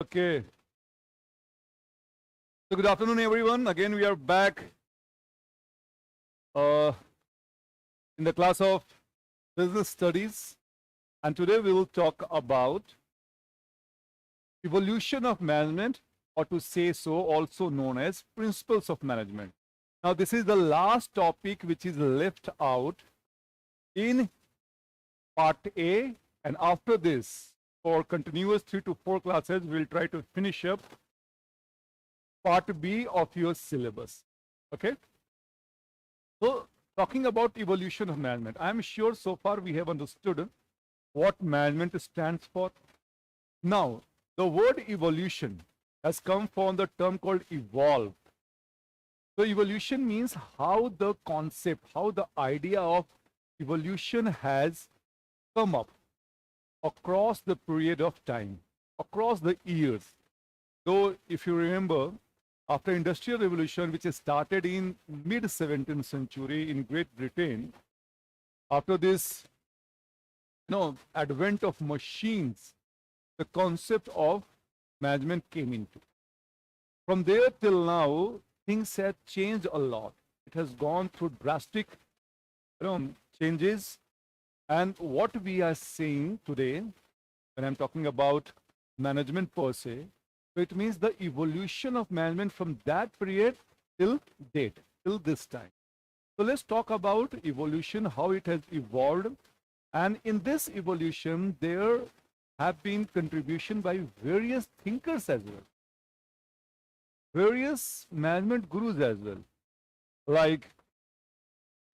Okay. So good afternoon, everyone. Again, we are back uh, in the class of business studies, and today we will talk about evolution of management, or to say so, also known as principles of management. Now, this is the last topic which is left out in part A, and after this, for continuous 3 to 4 classes, we'll try to finish up part B of your syllabus. Okay. So, talking about evolution of management, I'm sure so far we have understood what management stands for. Now, the word evolution has come from the term called evolve. So, evolution means how the concept, how the idea of evolution has come up across the period of time, across the years. So, if you remember, after Industrial Revolution, which started in mid 17th century in Great Britain, after this advent of machines, the concept of management came into. From there till now, things have changed a lot. It has gone through drastic changes. And what we are seeing today, when I'm talking about management per se, so it means the evolution of management from that period till date, till this time. So let's talk about evolution, how it has evolved. And in this evolution, there have been contribution by various thinkers as well, various management gurus as well, like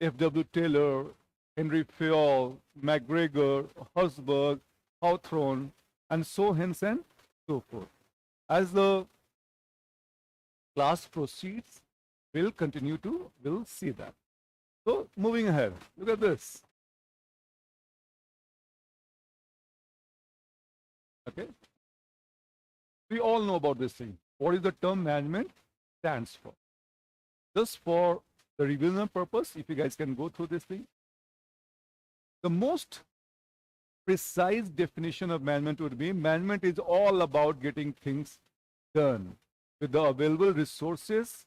F.W. Taylor, Henry Fayol, McGregor, Herzberg, Hawthorne, and so hence and so forth. As the class proceeds, we'll see that. So moving ahead, look at this. Okay. We all know about this thing. What is the term management stands for? Just for the revision purpose, if you guys can go through this thing. The most precise definition of management would be management is all about getting things done with the available resources.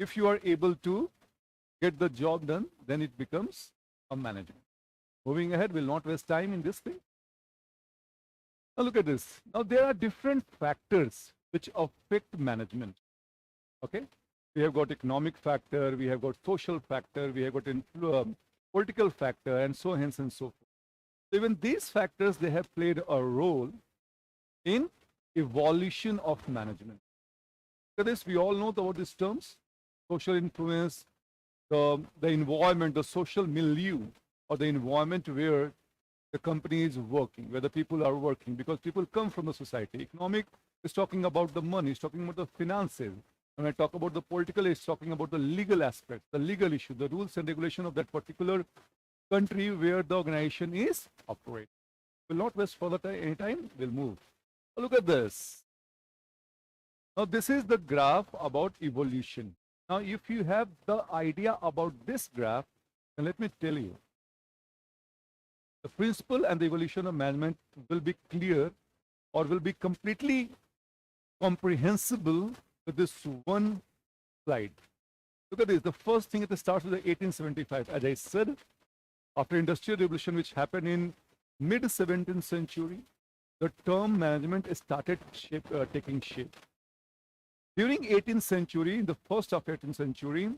If you are able to get the job done, then it becomes a management. Moving ahead, we'll not waste time in this thing. Now look at this. Now there are different factors which affect management. Okay, we have got economic factor, we have got social factor, we have got political factor, and so hence and so forth. So even these factors, they have played a role in evolution of management. Look at this. We all know about these terms: social influence, the environment, the social milieu, or the environment where the company is working, where the people are working, because people come from the society. Economic is talking about the money, it's talking about the finances. When I talk about the political, it's talking about the legal aspect, the legal issue, the rules and regulation of that particular country where the organization is operating. We'll not waste further any time, we'll move. So look at this. Now, this is the graph about evolution. Now, if you have the idea about this graph, then let me tell you, the principle and the evolution of management will be clear or will be completely comprehensible with this one slide. Look at this. The first thing, it starts with the 1875. As I said, after Industrial Revolution, which happened in mid 17th century, the term management started taking shape. During 18th century, in the first of 18th century,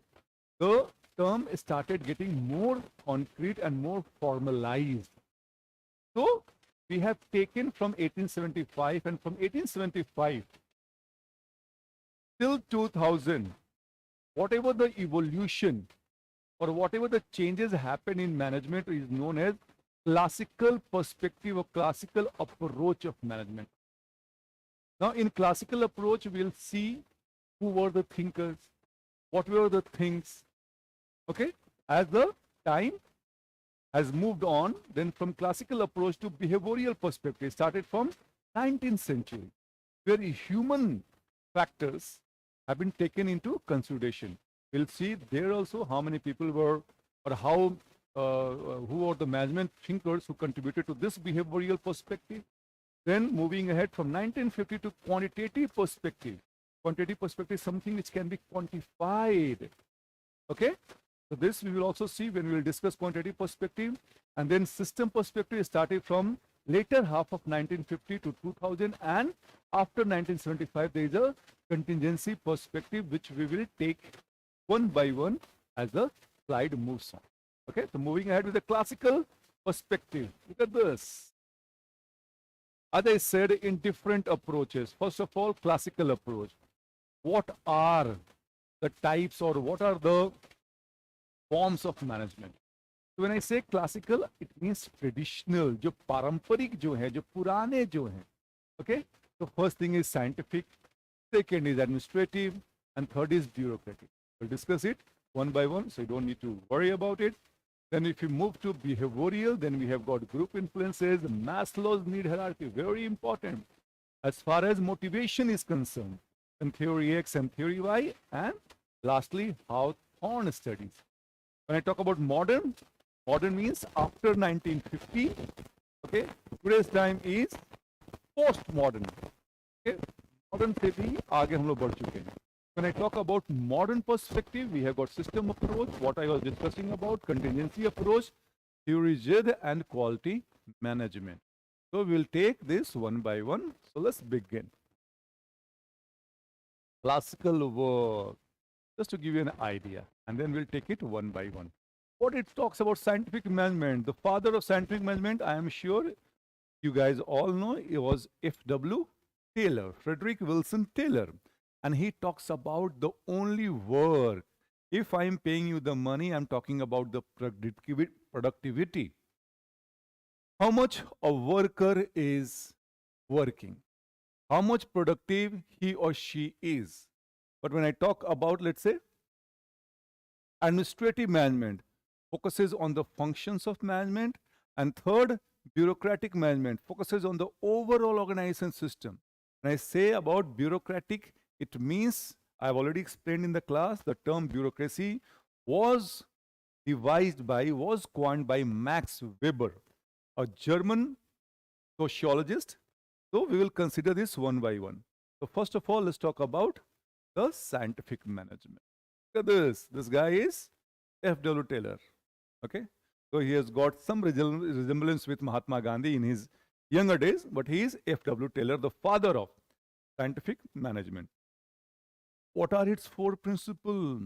the term started getting more concrete and more formalized. So we have taken from 1875, and from 1875 till 2000, whatever the evolution or whatever the changes happen in management is known as classical perspective or classical approach of management. Now, in classical approach, we'll see who were the thinkers, what were the things. Okay, as the time has moved on, then from classical approach to behavioral perspective started from 19th century, where human factors have been taken into consideration. We'll see there also how many people were, or how who are the management thinkers who contributed to this behavioral perspective. Then moving ahead from 1950 to quantitative perspective. Quantitative perspective is something which can be quantified. Okay? So this we will also see when we will discuss quantitative perspective. And then system perspective is started from later half of 1950 to 2000, and after 1975 there is a contingency perspective which we will take one by one as the slide moves on. Okay, so moving ahead with the classical perspective. Look at this. As I said, in different approaches. First of all, classical approach. What are the types or what are the forms of management? So when I say classical, it means traditional, जो पारंपरिक जो है, जो पुराने जो हैं. Okay? So first thing is scientific, second is administrative, and third is bureaucratic. We'll discuss it one by one, so you don't need to worry about it. Then if you move to behavioral, then we have got group influences, Maslow's need hierarchy, very important. As far as motivation is concerned, and theory X and theory Y, and lastly, Hawthorne studies. When I talk about modern, modern means after 1950, okay? Today's time is post-modern, okay? Modern से भी आगे हम लोग बढ़ चुके हैं. When I talk about modern perspective, we have got system approach, what I was discussing about, contingency approach, theory Z, and quality management. So we'll take this one by one. So let's begin. Classical work, just to give you an idea, and then we'll take it one by one. What it talks about scientific management, the father of scientific management, I am sure you guys all know, it was F.W. Taylor, Frederick Wilson Taylor. And he talks about the only work. If I'm paying you the money, I'm talking about the productivity. How much a worker is working, how much productive he or she is. But when I talk about, let's say, administrative management, focuses on the functions of management, and third, bureaucratic management focuses on the overall organization system. When I say about bureaucratic, it means, I've already explained in the class, the term bureaucracy was coined by Max Weber, a German sociologist. So we will consider this one by one. So first of all, let's talk about the scientific management. Look at this. This guy is F.W. Taylor. Okay? So he has got some resemblance with Mahatma Gandhi in his younger days, but he is F.W. Taylor, the father of scientific management. What are its four principles?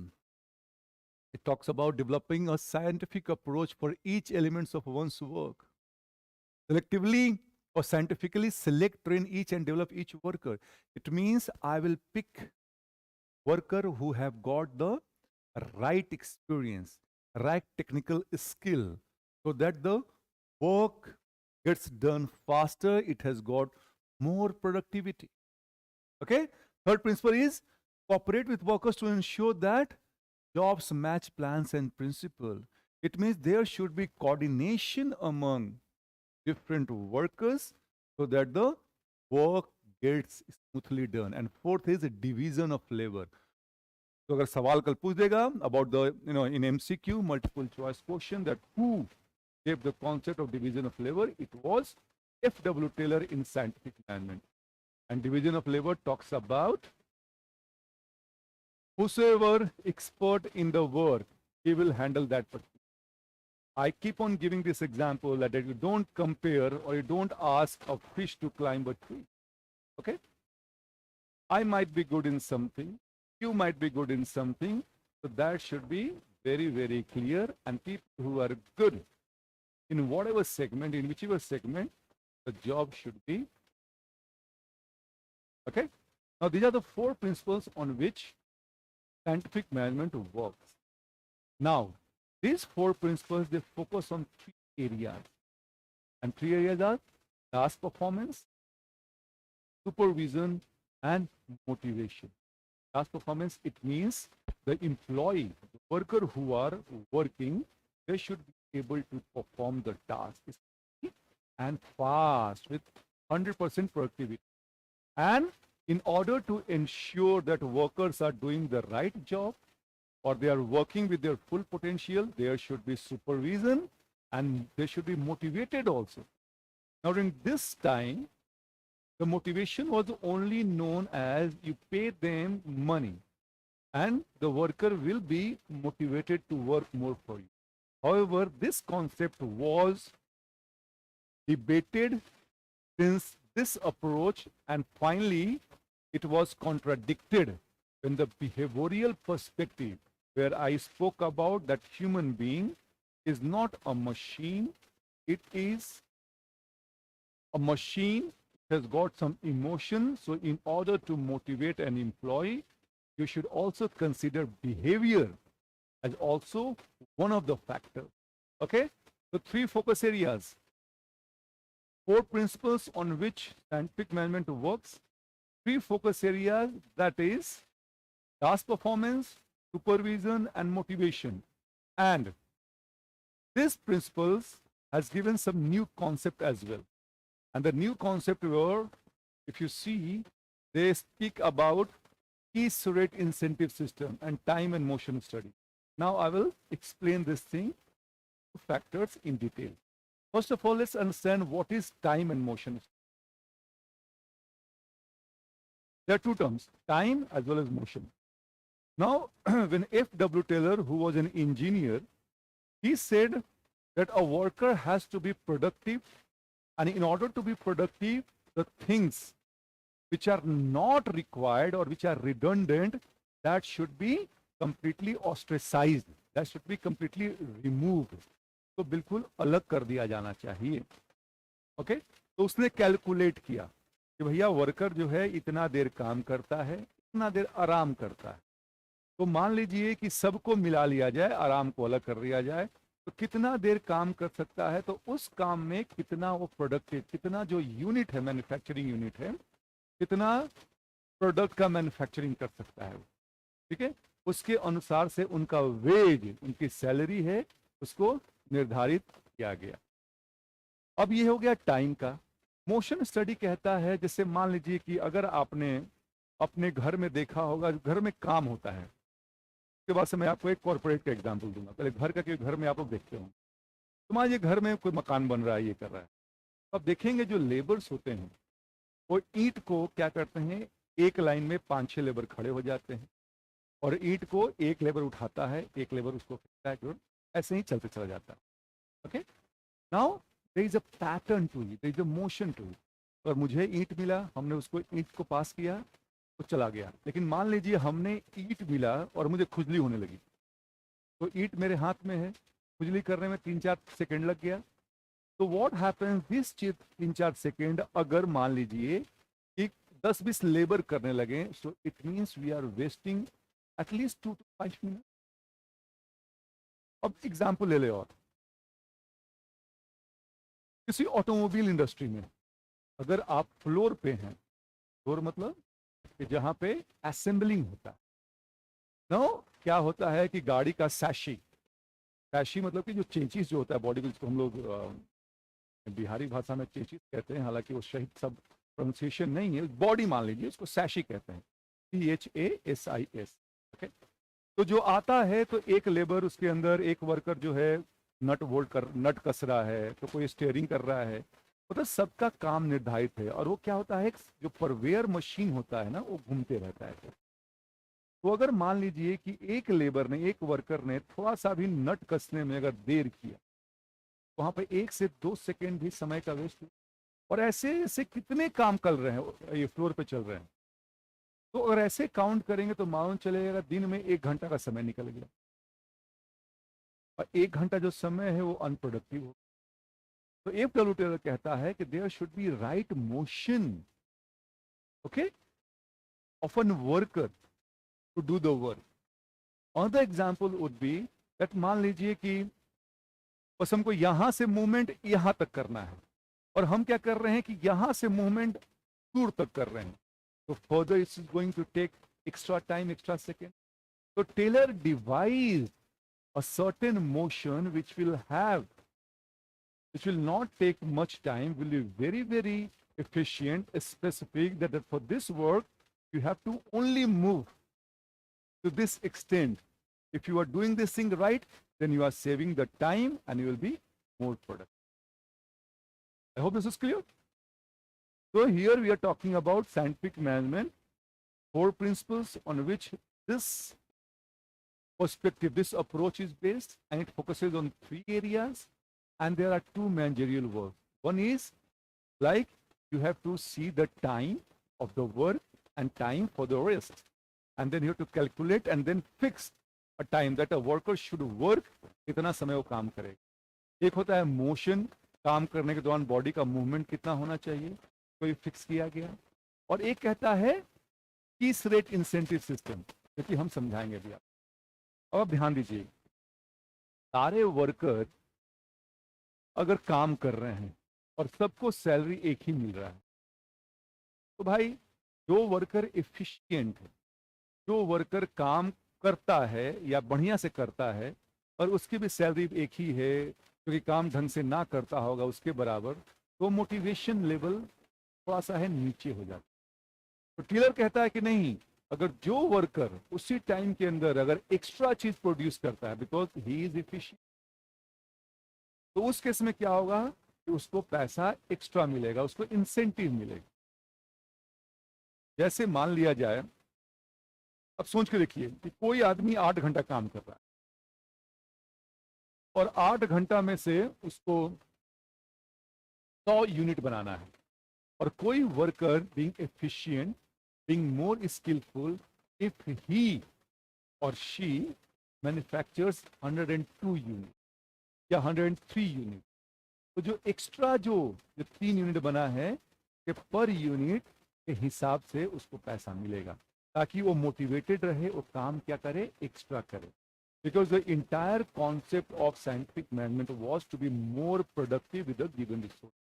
It talks about developing a scientific approach for each element of one's work. Selectively or scientifically select, train each and develop each worker. It means I will pick worker who have got the right experience, right technical skill, so that the work gets done faster, it has got more productivity. Okay? Third principle is cooperate with workers to ensure that jobs match plans and principle. It means there should be coordination among different workers so that the work gets smoothly done. And fourth is a division of labor. So अगर सवाल कल पूछ देगा about the, in MCQ, multiple choice question, that who gave the concept of division of labor, it was F.W. Taylor in scientific management. And division of labor talks about whosoever expert in the work, he will handle that particular. I keep on giving this example that you don't compare or you don't ask a fish to climb a tree. Okay? I might be good in something, you might be good in something, so that should be very, very clear. And people who are good in whatever segment, in whichever segment, the job should be. Okay? Now, these are the four principles on which scientific management works. Now, these four principles, they focus on three areas. And three areas are task performance, supervision, and motivation. Task performance, it means the employee, the worker who are working, they should be able to perform the task and fast with 100% productivity. And in order to ensure that workers are doing the right job or they are working with their full potential, there should be supervision and they should be motivated also. Now, during this time, The motivation was only known as you pay them money and the worker will be motivated to work more for you. However, this concept was debated since this approach, and finally it was contradicted when the behavioral perspective, where I spoke about that human being is not a machine, it is a machine has got some emotion. So in order to motivate an employee, you should also consider behavior as also one of the factors. Okay? The three focus areas, four principles on which scientific management works, three focus areas, that is task performance, supervision, and motivation. And these principles has given some new concept as well. And the new concept were, if you see, they speak about piece rate incentive system and time and motion study. Now I will explain this thing, factors in detail. First of all, let's understand what is time and motion. There are two terms, time as well as motion. Now, when F.W. Taylor, who was an engineer, he said that a worker has to be productive, and in order to be productive, the things which are not required or which are redundant, that should be completely ostracized, that should be completely removed. तो बिल्कुल अलग कर दिया जाना चाहिए. Okay, तो उसने calculate किया कि भैया वर्कर जो है इतना देर काम करता है, इतना देर आराम करता है. तो मान लीजिए कि सबको मिला लिया जाए, आराम को अलग कर दिया जाए, तो कितना देर काम कर सकता है, तो उस काम में कितना वो प्रोडक्टिव, कितना जो यूनिट है, मैन्युफैक्चरिंग यूनिट है, कितना प्रोडक्ट का मैन्युफैक्चरिंग कर सकता है. ठीक है, उसके अनुसार से उनका वेज, उनकी सैलरी है, उसको निर्धारित किया गया. अब ये हो गया टाइम का. मोशन स्टडी कहता है, जैसे मान लीजिए कि अगर आपने अपने घर में देखा होगा, घर में काम होता है, उसके बाद से मैं आपको एक कॉर्पोरेट का एग्जांपल दूंगा. पहले घर का, कि घर में आप लोग देखते हो, तो मान लीजिए घर में कोई मकान बन रहा है, ये कर रहा है, अब देखेंगे जो लेबर्स होते हैं वो ईंट को क्या करते हैं, एक लाइन में 5-6 लेबर खड़े हो जाते हैं और ईंट को एक लेबर उठाता है, एक लेबर उसको फेंकता है, ऐसे ही चलते चला जाता है. Okay, now there is a pattern to it, there is a motion to it. और मुझे ईंट मिला, हमने उसको ईंट को पास किया तो चला गया. लेकिन मान लीजिए हमने ईंट मिला और मुझे खुजली होने लगी, तो ईंट मेरे हाथ में है, खुजली करने में 3-4 सेकेंड लग गया. तो व्हाट हैपेंस, दिस 3-4 सेकेंड अगर मान लीजिए कि 10-20 लेबर करने लगे, so it means we are wasting at least 2 to 5 minute. अब एग्जाम्पल ले ले, और किसी ऑटोमोबाइल इंडस्ट्री में अगर आप फ्लोर पे हैं, फ्लोर मतलब कि जहां पे असेंबलिंग होता है, नो क्या होता है कि गाड़ी का सैशी, सैशी मतलब कि जो चेंचिस जो होता है बॉडी को, जिसको हम लोग बिहारी भाषा में चेंचिस कहते हैं, हालांकि वो सही सब प्रोनाउंसिएशन नहीं है, बॉडी मान लीजिए, उसको सैशी कहते हैं, CHASIS. ओके, तो जो आता है तो एक लेबर, उसके अंदर एक वर्कर जो है नट कस रहा है, तो कोई स्टीयरिंग कर रहा है, मतलब सबका काम निर्धारित है. और वो क्या होता है, जो परवेयर मशीन होता है ना, वो घूमते रहता है. तो अगर मान लीजिए कि एक लेबर ने, एक वर्कर ने थोड़ा सा भी नट कसने में अगर देर किया, वहां पे 1 से 2 सेकेंड भी समय का वेस्ट हुआ. और ऐसे ऐसे कितने काम कर रहे हैं, ये फ्लोर पे चल रहे हैं. तो अगर ऐसे काउंट करेंगे तो मालूम चलेगा दिन में 1 घंटा का समय निकल गया, और 1 घंटा जो समय है वो अनप्रोडक्टिव हो. तो F.W. टेलर कहता है कि there should be right motion, okay, of an worker to do the work. Another example would be that, मान लीजिए कि बस हमको यहां से मूवमेंट यहां तक करना है, और हम क्या कर रहे हैं कि यहां से मूवमेंट दूर तक कर रहे हैं, तो further it's going to take extra time, extra second. तो Taylor devised a certain motion which will not take much time, will be very, very efficient, specific, that for this work you have to only move to this extent. If you are doing this thing right, then you are saving the time and you will be more productive. I hope this is clear. So here we are talking about scientific management, 4 principles on which this perspective, this approach is based, and it focuses on 3 areas, and there are 2 managerial works. One is like you have to see the time of the work and time for the rest, and then you have to calculate and then fix a time that a worker should work, कितना समय वो काम करेगा. एक होता है motion, काम करने के दौरान बॉडी का मूवमेंट कितना होना चाहिए, कोई फिक्स किया गया. और एक कहता है पीस रेट इंसेंटिव सिस्टम, जो कि हम समझाएंगे भी. अब ध्यान दीजिए, सारे वर्कर अगर काम कर रहे हैं और सबको सैलरी एक ही मिल रहा है, तो भाई जो वर्कर एफिशिएंट है, जो वर्कर काम करता है या बढ़िया से करता है और उसकी भी सैलरी एक ही है, क्योंकि काम ढंग से ना करता होगा उसके बराबर, तो मोटिवेशन लेवल थोड़ा सा है नीचे हो जाता है. तो टेलर कहता है कि नहीं, अगर जो वर्कर उसी टाइम के अंदर अगर एक्स्ट्रा चीज प्रोड्यूस करता है बिकॉज ही इज एफिशिएंट, तो उस केस में क्या होगा कि उसको पैसा एक्स्ट्रा मिलेगा, उसको इंसेंटिव मिलेगा. जैसे मान लिया जाए, अब सोच के देखिए कि कोई आदमी 8 घंटा काम कर रहा है और 8 घंटा में से उसको 100 यूनिट बनाना है, और कोई worker being efficient, being more skilful, if he और शी मैन्युफैक्चर्स 102 यूनिट या 103 यूनिट, तो जो एक्स्ट्रा जो 3 यूनिट बना है कि पर यूनिट के हिसाब से उसको पैसा मिलेगा, ताकि वो मोटिवेटेड रहे, वो काम क्या करे, एक्स्ट्रा करे. Because the entire concept of scientific management was to be more productive with the given resource.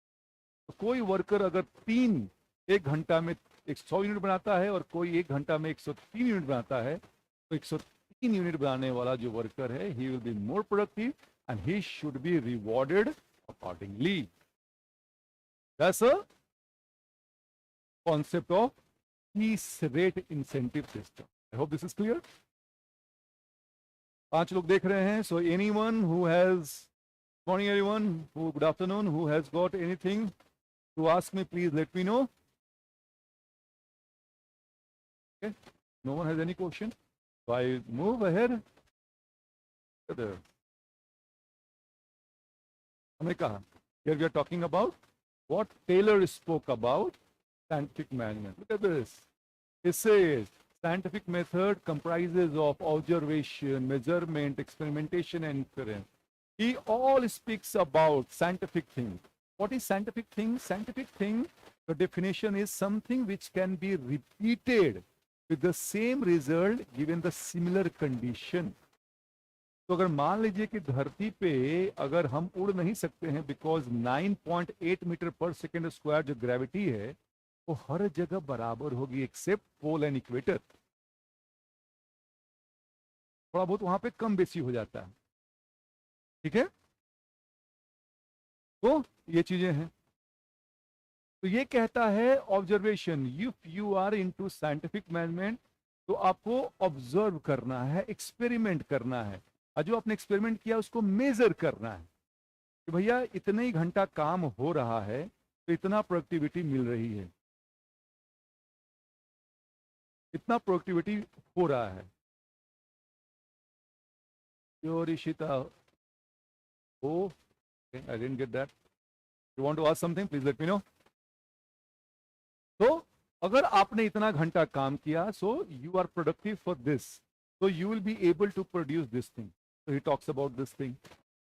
तो कोई वर्कर अगर 1 घंटा में 100 यूनिट बनाता है और कोई 1 घंटा में 103 यूनिट बनाता है, तो 103 यूनिट बनाने वाला जो वर्कर है, ही will B more productive and he should be rewarded accordingly. That's a concept of piece rate incentive system. I hope this is clear. 5 लोग देख रहे हैं. So anyone who has, morning everyone, good afternoon, who has got anything to ask me, please let me know. Okay, no one has any question, so I move ahead. हमने कहा, here we are talking about what Taylor spoke about scientific management. Look at this. It says scientific method comprises of observation, measurement, experimentation, and inference. He all speaks about scientific thing. What is scientific thing? Scientific thing, the definition is something which can be repeated with the same result given the similar condition. तो अगर मान लीजिए कि धरती पे अगर हम उड़ नहीं सकते हैं बिकॉज 9.8 मीटर पर सेकेंड स्क्वायर जो ग्रेविटी है वो हर जगह बराबर होगी एक्सेप्ट पोल एंड इक्वेटर. थोड़ा बहुत वहां पे कम बेसी हो जाता है. ठीक है, तो ये चीजें हैं. तो ये कहता है observation, if you are into scientific management, तो आपको ऑब्जर्व करना है, एक्सपेरिमेंट करना है, और जो आपने एक्सपेरिमेंट किया उसको मेजर करना है कि भैया इतने ही घंटा काम हो रहा है तो इतना प्रोडक्टिविटी मिल रही है, इतना प्रोडक्टिविटी हो रहा है. Yorishita, oh, okay, I didn't get that. You want to ask something? Please let me know. तो अगर आपने इतना घंटा काम किया, so you are productive for this, so you will be able to produce this thing. So he talks about this thing.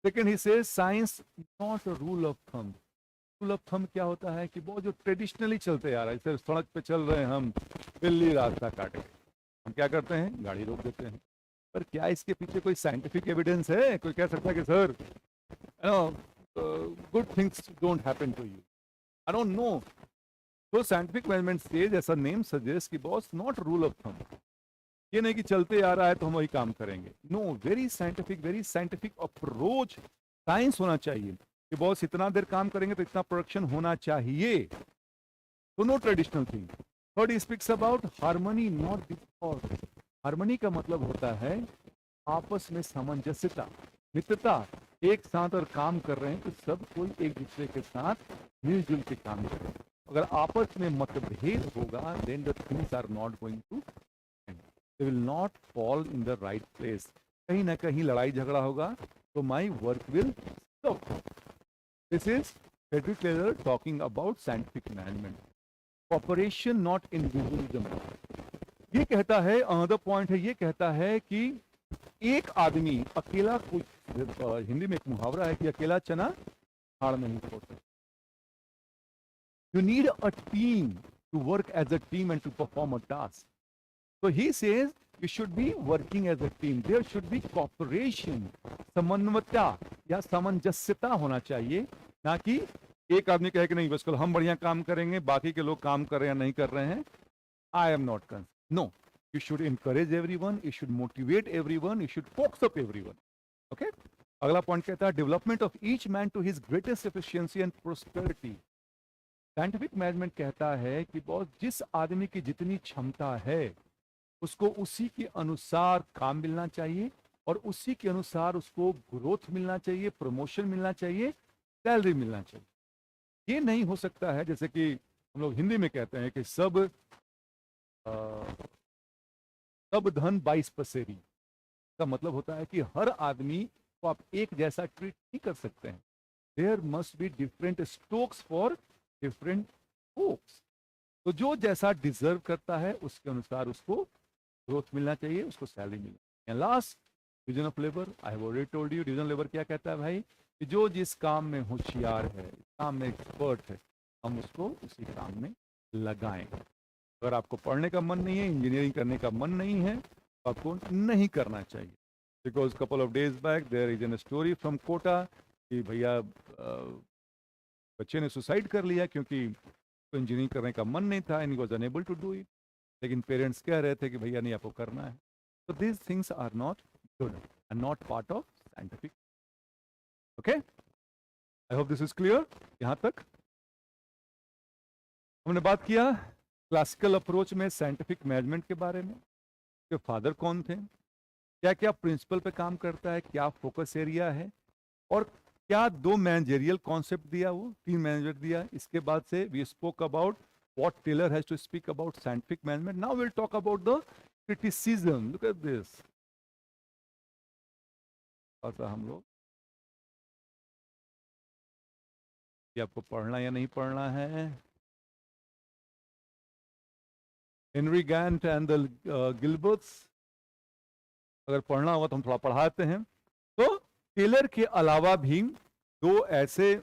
Second, he says science not a rule of thumb. Rule of thumb क्या होता है कि बहुत जो traditionally चलते आ रहा है, जैसे सड़क पे चल रहे हैं हम, बिल्ली रास्ता काटे, हम क्या करते हैं, गाड़ी रोक देते हैं. पर क्या इसके पीछे कोई साइंटिफिक एविडेंस है? कोई कह सकता है कि sir good things don't happen to you. I don't know. तो साइंटिफिक मैनेजमेंट स्टेज, ऐसा नेम सजेस्ट कि boss not rule of thumb. ये नहीं कि चलते आ रहा है तो हम वही काम करेंगे. No, very scientific approach. Science होना चाहिए कि बॉस इतना देर काम करेंगे तो इतना प्रोडक्शन होना चाहिए. तो no traditional thing. Third, he speaks about harmony, not disorder. Harmony का मतलब होता है आपस में सामंजस्यता, मित्रता. एक साथ और काम कर रहे हैं तो सब कोई एक दूसरे के साथ मिलजुल के काम करें. अगर आपस में मतभेद होगा, then the things are not going to end. They will not fall in the right place. कहीं ना कहीं लड़ाई झगड़ा होगा, तो my work will stop. This is Frederick Taylor talking about scientific management. Cooperation, not individualism. ये कहता है, another point है, ये कहता है कि एक आदमी अकेला, कुछ हिंदी में एक मुहावरा है कि अकेला चना हाड़ में नहीं फोड़ता. You need a team to work as a team and to perform a task. So he says you should be working as a team. There should be cooperation, समन्वयता या सामंजस्यता होना चाहिए, ना कि एक आदमी कहे कि नहीं बस कल हम बढ़िया काम करेंगे, बाकी के लोग काम कर रहे हैं या नहीं कर रहे हैं. I am not concerned. No, you should encourage everyone, you should motivate everyone, you should focus up everyone. Okay? अगला पॉइंट कहता है development of each man to his greatest efficiency and prosperity. Scientific management कहता है कि बहुत जिस आदमी की जितनी क्षमता है उसको उसी के अनुसार काम मिलना चाहिए और उसी के अनुसार उसको ग्रोथ मिलना चाहिए, प्रमोशन मिलना चाहिए, सैलरी मिलना चाहिए. ये नहीं हो सकता है जैसे कि हम लोग हिंदी में कहते हैं कि सब धन 22 पसेरी. का मतलब होता है कि हर आदमी को आप एक जैसा ट्रीट नहीं कर सकते हैं. There must be different strokes for different folks. तो जो जैसा डिजर्व करता है उसके अनुसार उसको ग्रोथ मिलना चाहिए, उसको सैलरी मिलना चाहिए. Last, division of labour. I have already told you division labour क्या कहता है भाई, कि जो जिस काम में होशियार है, काम में एक्सपर्ट है, हम उसको उसी काम में लगाएं. अगर आपको पढ़ने का मन नहीं है, इंजीनियरिंग करने का मन नहीं है, तो आपको नहीं करना चाहिए. Because couple of days back there is an story from Kota कि भैया बच्चे ने सुसाइड कर लिया क्योंकि तो इंजीनियरिंग करने का मन नहीं था, and he was unable to do it. लेकिन पेरेंट्स कह रहे थे कि भैया नहीं, आपको करना है. तो these things are not good and not part of scientific. Okay, I hope this is clear. यहां तक हमने बात किया क्लासिकल अप्रोच में साइंटिफिक मैनेजमेंट के बारे में, कि फादर कौन थे, क्या क्या प्रिंसिपल पे काम करता है, क्या फोकस एरिया है, और क्या दो मैनेजरियल कॉन्सेप्ट दिया, वो 3 मैनेजर दिया. इसके बाद से we spoke about what Taylor has to speak about scientific management. Now will talk about the criticism. Look at this. ऐसा हम लोग कि आपको पढ़ना या नहीं पढ़ना है. Henry Gantt and the Gilbreths. अगर पढ़ना होगा तो हम थोड़ा पढ़ाते हैं. तो टेलर के अलावा भी 2 ऐसे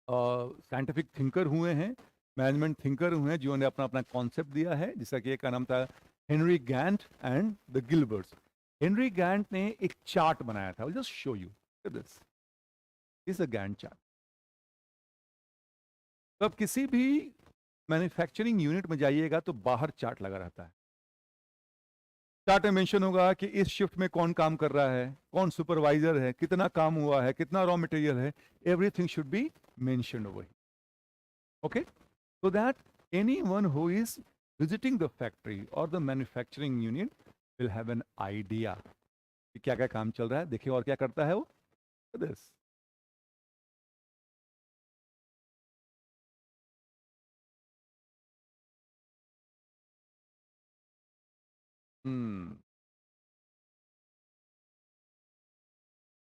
साइंटिफिक थिंकर हुए हैं, मैनेजमेंट थिंकर हुए हैं, जिन्होंने अपना अपना कॉन्सेप्ट दिया है, जिसका कि एक का नाम था Henry Gantt and the Gilbreths. Henry Gantt ने एक चार्ट बनाया था. Just show you this is a Gantt chart. तो अब किसी भी मैन्युफैक्चरिंग यूनिट में जाइएगा तो बाहर चार्ट लगा रहता है. चार्ट में मेंशन होगा कि इस शिफ्ट में कौन काम कर रहा है, कौन सुपरवाइजर है, कितना काम हुआ है, कितना रॉ मटेरियल है. Everything should be mentioned over. Okay, so that anyone who is visiting the factory or the manufacturing unit will have an idea कि क्या क्या काम चल रहा है. देखिए और क्या करता है वो. this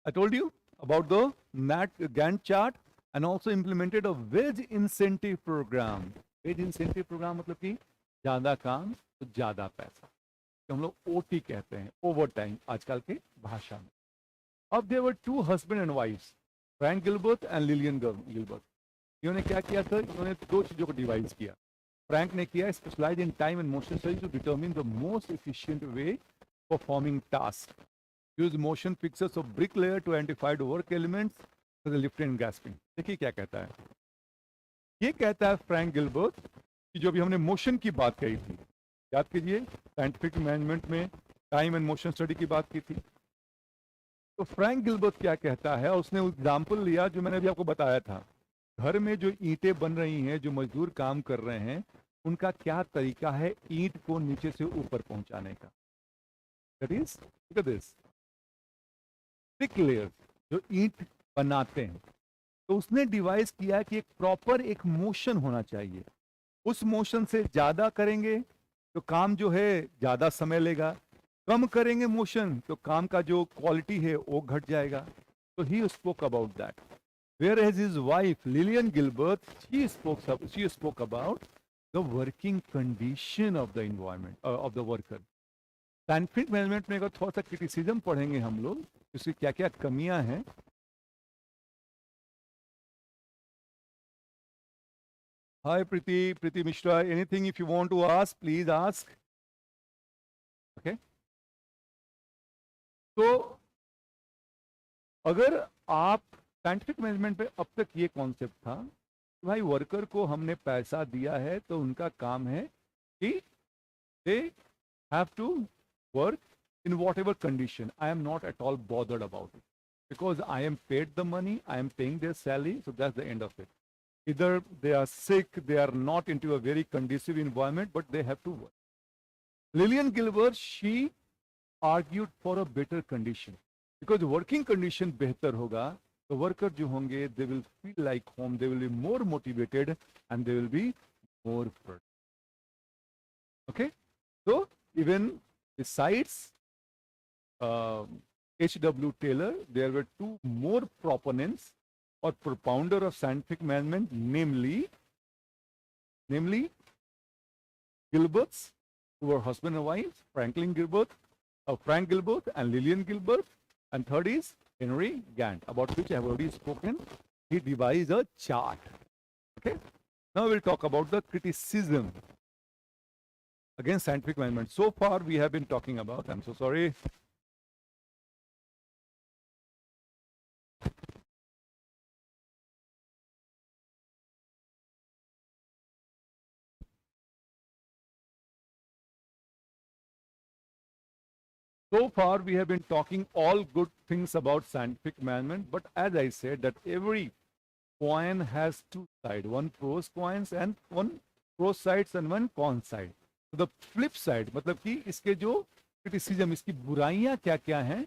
I told you about the Gantt chart and also implemented a wage incentive program. Wage incentive program मतलब कि ज्यादा काम तो ज्यादा पैसा, तो हम लोग ओटी कहते हैं, ओवर टाइम आजकल के भाषा में. अब there were 2 husband and wifes, Frank Gilbert and Lillian Gilbert. इन्होंने क्या किया था, इन्होंने 2 चीजों को डिवाइस किया. फ्रैंक ने किया specialise in time and motion study to determine the most efficient way performing task. Use motion pictures of brick layer to identified work elements for the lift and grasping. देखिए क्या कहता है. ये कहता है फ्रैंक गिलबर्ट कि जो भी हमने मोशन की बात कही थी, याद कीजिए साइंटिफिक मैनेजमेंट में टाइम एंड मोशन स्टडी की बात की थी. तो फ्रैंक गिलबर्ट क्या कहता है, उसने एग्जाम्पल लिया जो मैंने अभी आपको बताया था. घर में जो ईंटें बन रही हैं, जो मजदूर काम कर रहे हैं, उनका क्या तरीका है ईंट को नीचे से ऊपर पहुंचाने का. That is look at this. Brick layers जो ईंट बनाते हैं, तो उसने डिवाइस किया कि एक प्रॉपर एक मोशन होना चाहिए, उस मोशन से ज्यादा करेंगे तो काम जो है ज्यादा समय लेगा, कम करेंगे मोशन तो काम का जो क्वालिटी है वो घट जाएगा. तो he spoke about that. Whereas his wife Lillian Gilbert, she spoke about the working condition of the environment of the worker. Scientific management में अगर थोड़ा सा क्रिटिसिज्म पढ़ेंगे हम लोग, उसकी क्या क्या कमियां हैं. Hi Preeti Mishra, anything if you want to ask please ask. Okay, तो अगर आप साइंटिफिक मैनेजमेंट पे अब तक ये कॉन्सेप्ट था कि भाई वर्कर को हमने पैसा दिया है तो उनका काम है कि they have to work in whatever condition. I am not at all bothered about it because I am paid the money, I am paying their salary, so that's the end of it. Either they are sick, they are not into a very conducive environment, but they have to work. Lillian Gilbert, she argued for a better condition because working condition बेहतर होगा तो worker जो होंगे they will feel like home, they will be more motivated and they will be more productive. Okay, so even besides H.W. Taylor, there were two more proponents or propounder of scientific management, namely Gilberts, who were husband and wife, Frank Gilbert and Lillian Gilbert, and third is Henry Gantt, about which I have already spoken. He devised a chart. Okay, now we'll talk about the criticism against scientific management. So far we have been talking about, I'm so sorry. So far we have been talking all good things about scientific management, but as I said that every coin has two sides, one pros coins and one pro sides and one con side. So the flip side, मतलब कि इसके जो criticism, इसकी बुराइयां क्या क्या हैं,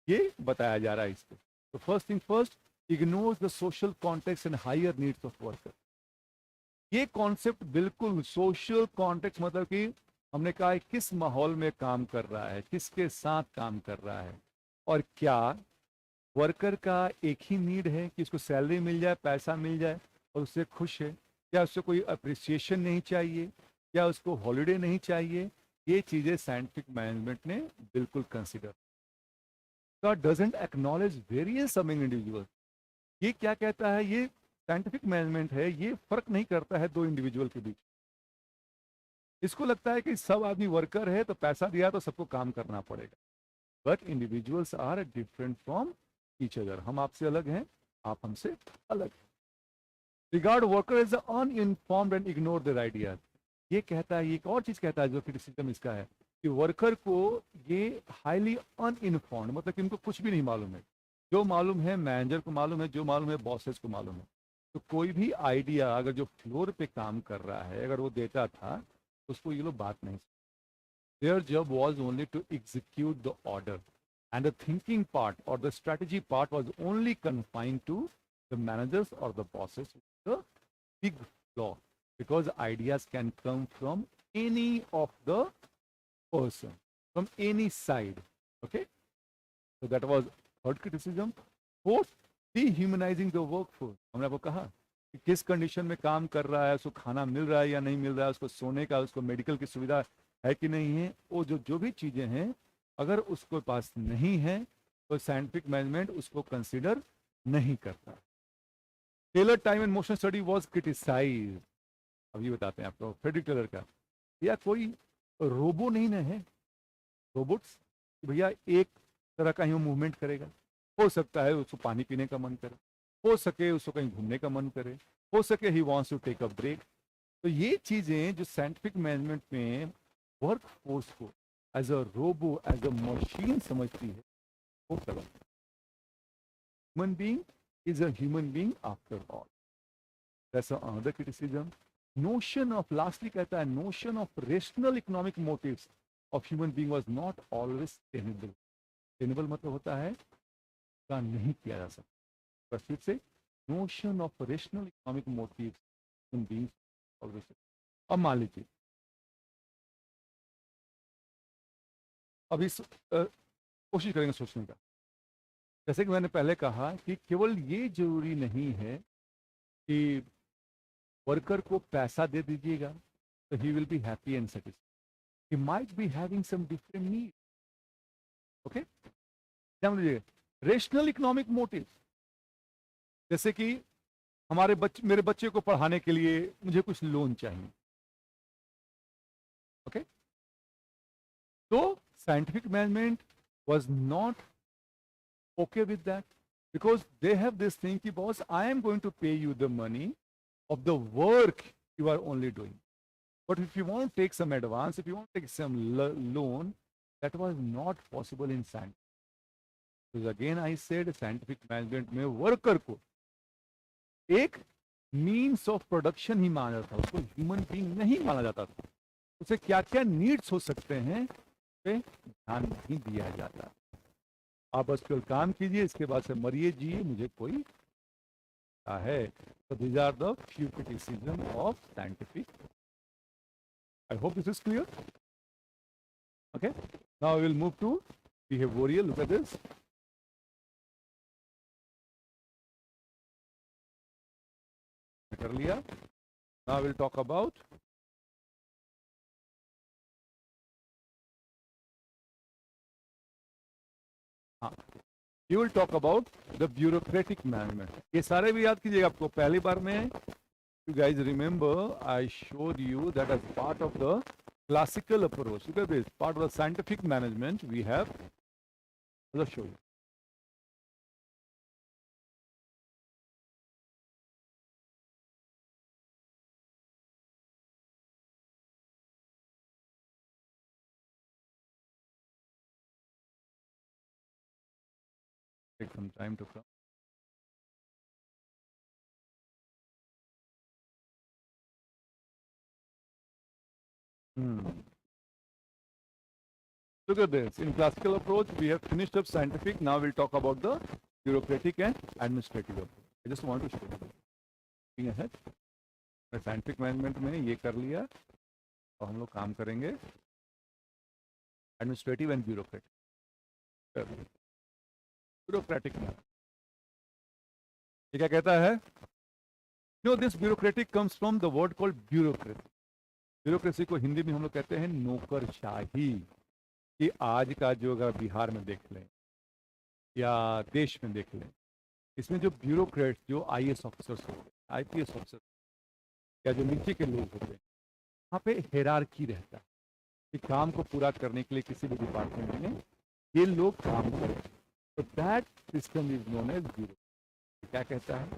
ये बताया जा रहा है इसको. So first thing first, ignores the social context and higher needs of worker. ये कॉन्सेप्ट बिल्कुल सोशल कॉन्टेक्स्ट, मतलब कि हमने कहा है किस माहौल में काम कर रहा है, किसके साथ काम कर रहा है, और क्या वर्कर का एक ही नीड है कि उसको सैलरी मिल जाए, पैसा मिल जाए और उससे खुश है, क्या उससे कोई अप्रिसिएशन नहीं चाहिए, क्या उसको हॉलिडे नहीं चाहिए. ये चीजें साइंटिफिक मैनेजमेंट ने बिल्कुल consider. Doesn't acknowledge various among individual. ये क्या कहता है, ये साइंटिफिक मैनेजमेंट है, ये फर्क नहीं करता है दो इंडिविजुअल के बीच. इसको लगता है कि सब आदमी वर्कर है तो पैसा दिया तो सबको काम करना पड़ेगा. But individuals are different from each other. हम आपसे अलग हैं, आप हमसे अलग हैं. Regard worker as uninformed and ignore their ideas. ये कहता है, एक और चीज कहता है जो क्रिटिसिज्म इसका है कि वर्कर को ये हाईली अनइन्फॉर्म्ड, मतलब कि इनको कुछ भी नहीं मालूम है. जो मालूम है मैनेजर को मालूम है, जो मालूम है बॉसेस को मालूम है. तो कोई भी आइडिया अगर जो फ्लोर पे काम कर रहा है अगर वो देता था, उसको ये लोग बात नहीं. Their job was only to execute the order, and the thinking part or the strategy part was only confined to the managers or the bosses. The big flaw, because ideas can come from any of the person, from any side. Okay, so that was third criticism. Fourth, dehumanizing the workforce. हमने आपको कहा कि किस condition में काम कर रहा है, उसको खाना मिल रहा है या नहीं मिल रहा है, उसको सोने का, उसको मेडिकल की सुविधा है कि नहीं है, वो जो भी चीजें हैं अगर उसके पास नहीं है तो साइंटिफिक मैनेजमेंट उसको कंसीडर नहीं करता. Taylor time and motion study was criticised. अब ये बताते हैं आपको फ्रेडरिक टेलर का. या कोई रोबो नहीं ना है, रोबोट्स भैया एक तरह का ही मूवमेंट करेगा. हो सकता है उसको पानी पीने का मन करे, हो सके उसको कहीं घूमने का मन करे, हो सके he wants to take a break. तो ये चीजें जो साइंटिफिक मैनेजमेंट में वर्क फोर्स को as a robo, as a machine समझती है, वो गलत. Human being is a human being after all. That's another criticism. Notion of, lastly कहता है, notion of rational economic motives of human being was not always tenable. Tenable मतलब होता है का नहीं किया जा सकता. फिर से notion of rational economic motives in being always. अब मान लीजिए अभी कोशिश करेंगे सोचने का। जैसे कि मैंने पहले कहा कि केवल ये जरूरी नहीं है कि वर्कर को पैसा दे दीजिएगा तो he will be happy and satisfied. He might be having some different need. Okay, ध्यान दीजिए, रेशनल इकोनॉमिक मोटिव, जैसे कि मेरे बच्चे को पढ़ाने के लिए मुझे कुछ लोन चाहिए। ओके, तो scientific management was not okay with that because they have this thing ki boss, I am going to pay you the money of the work you are only doing, but if you want to take some advance, if you want to take some loan, that was not possible in science. Because again I said scientific management mein worker ko एक means of production ही माना जाता था, उसको human being नहीं माना जाता था। उसे क्या क्या नीड्स हो सकते हैं पे ध्यान नहीं दिया जाता। आप बस केवल काम कीजिए, इसके बाद से मरिए जिए, मुझे कोई है। So these are the few criticism of scientific. I hope this is clear. Okay, now we will move to behavioral. Look at this. कर लिया। Now we will talk about You will talk about the bureaucratic management. ये सारे भी याद कीजिएगा आपको। पहली बार में you guys remember I showed you that as part of the classical approach. Look at this. Part of the scientific management we have. Let's show you. Take some time to come. Look at this. In classical approach, we have finished up scientific. Now we'll talk about the bureaucratic and administrative approach. I just want to show you. Moving ahead. Scientific management में ये कर लिया और हम लोग काम करेंगे administrative and bureaucratic. Bureaucratic में ये क्या कहता है? No, this bureaucratic comes from the word called bureaucracy. Bureaucracy को हिंदी में हम लोग कहते हैं नौकरशाही। कि आज का जो अगर बिहार में देख लें या देश में देख लें, इसमें जो ब्यूरोक्रेट, जो आईएएस ऑफिसर्स होते हैं, आईपीएस ऑफिसर या जो नीचे के लोग होते हैं, वहाँ पे हेरारकी रहता है कि काम को पूरा करने के लिए किसी भी डिपार्टमेंट में ये लोग काम करें। तो that system is known as bureau. क्या कहता है?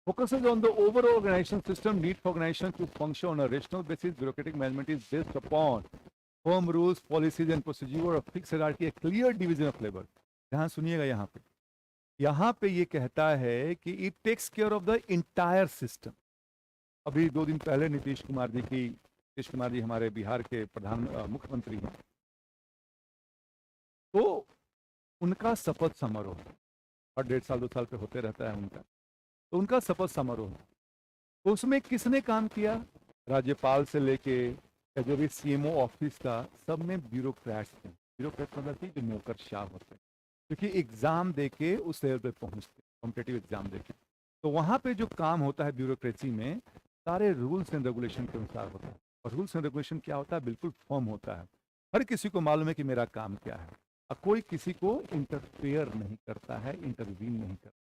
Focuses on the overall organization system, need for organization to function on a rational basis. Bureaucratic management is based upon firm rules, policies and procedure, a fixed hierarchy, a clear division of labor. ध्यान सुनिएगा यहाँ पे ये कहता है कि it takes care of the entire system. अभी 2 दिन पहले नीतीश कुमार जी हमारे बिहार के मुख्यमंत्री हैं, तो उनका शपथ समारोह हर 1.5 साल 2 साल पे होते रहता है उनका। तो उनका शपथ समारोह, तो उसमें किसने काम किया? राज्यपाल से लेके या जो भी सीएमओ ऑफिस था, सब में ब्यूरोक्रेट्स थे। ब्यूरोक्रेट मतलब कि जो नौकरशाह होते हैं, क्योंकि एग्जाम देके उस लेवल पे पहुंचते, कॉम्पिटिटिव एग्जाम देके। तो वहां पे जो काम होता है ब्यूरोक्रेसी में, सारे रूल्स एंड रेगुलेशन के अनुसार होता है। और रूल्स एंड रेगुलेशन क्या होता है? बिल्कुल फर्म होता है। हर किसी को मालूम है कि मेरा काम क्या है, और कोई किसी को इंटरफेयर नहीं करता है, इंटरवीन नहीं करता।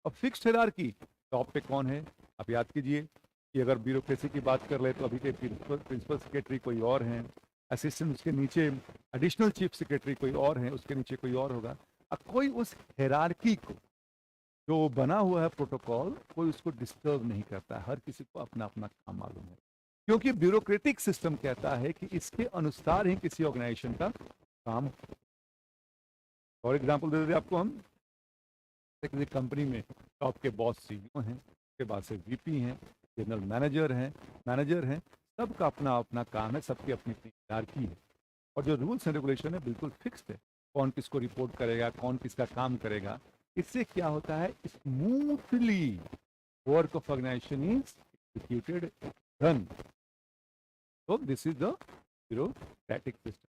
अब फिक्स्ड हायरार्की, टॉप पे कौन है? आप याद कीजिए कि अगर ब्यूरोक्रेसी की बात कर ले तो अभी के प्रिंसिपल सेक्रेटरी कोई और हैं, असिस्टेंट उसके नीचे एडिशनल चीफ सेक्रेटरी कोई और हैं, उसके नीचे कोई और होगा। अब कोई उस हायरार्की को, जो बना हुआ है प्रोटोकॉल, कोई उसको डिस्टर्ब नहीं करता है। हर किसी को अपना अपना काम मालूम है, क्योंकि ब्यूरोक्रेटिक सिस्टम कहता है कि इसके अनुसार ही किसी ऑर्गेनाइजेशन का काम। फॉर एग्जाम्पल दे देते आपको हम, किसी कंपनी में टॉप के बॉस सीईओ हैं, उसके बाद से वीपी हैं, जनरल मैनेजर हैं, सबका अपना अपना काम है, सबकी अपनी अपनी हायरार्की है। और जो रूल्स एंड रेगुलेशन है बिल्कुल फिक्स्ड है, कौन किसको रिपोर्ट करेगा, कौन किसका काम करेगा, इससे क्या होता है, smoothly work of organisation is executed, done. तो this is the bureaucratic system.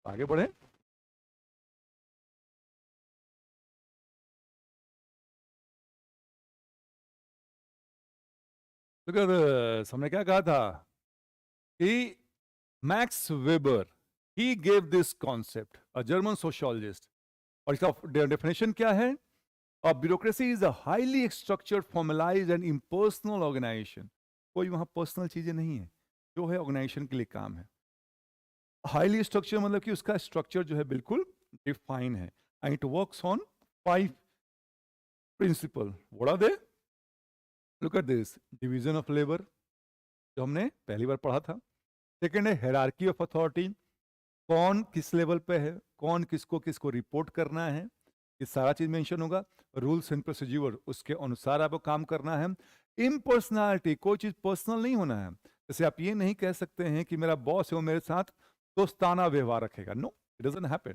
आगे बढ़े. तो अगर हमने क्या कहा था कि Max Weber, he gave this concept, a German sociologist. और इसका डेफिनेशन क्या है? A bureaucracy is a highly structured, formalised and impersonal organisation. कोई वहां पर्सनल चीजें नहीं है, जो है ऑर्गेनाइजेशन के लिए काम है. हाईली स्ट्रक्चर मतलब कि उसका स्ट्रक्चर जो है बिल्कुल डिफाइन है. And it works on 5 principle. What are they? Look at this. Division of labour, जो हमने पहली बार पढ़ा था. सेकेंड है हायरार्की ऑफ अथॉरिटी, कौन किस लेवल पे है, कौन किसको किसको रिपोर्ट करना है, ये सारा चीज मेंशन होगा. रूल्स एंड प्रोसीजर, उसके अनुसार आपको काम करना है. इम्पर्सनैलिटी, कोई चीज पर्सनल नहीं होना है. जैसे आप ये नहीं कह सकते हैं कि मेरा बॉस है वो मेरे साथ दोस्ताना व्यवहार रखेगा. No, it doesn't happen.